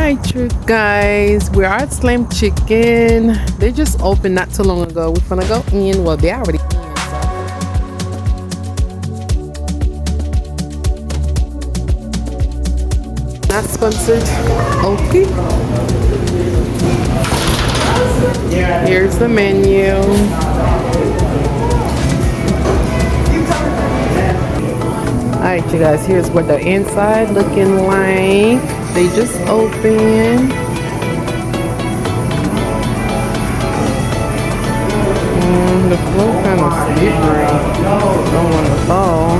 Alright, you guys, we're at Slim Chicken. They just opened not too long ago. We're gonna go in. Well, they already in. Not sponsored. Okay. Here's the menu. Alright, you guys, here's what the inside looking like. They just opened. The floor kind of slippery. Don't want to fall.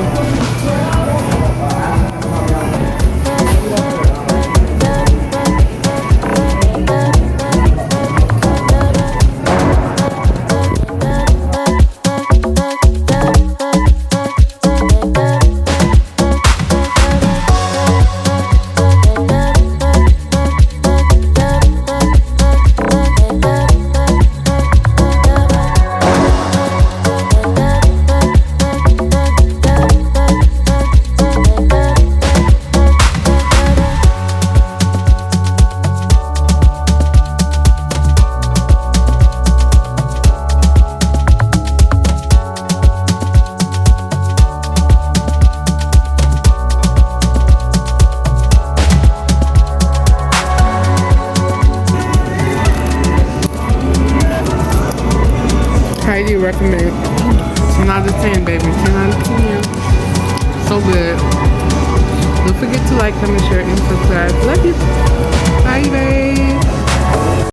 Highly recommend. 10 out of 10, baby. 10 out of 10. So good. Don't forget to like, comment, share, and subscribe. Love you. Bye, babe.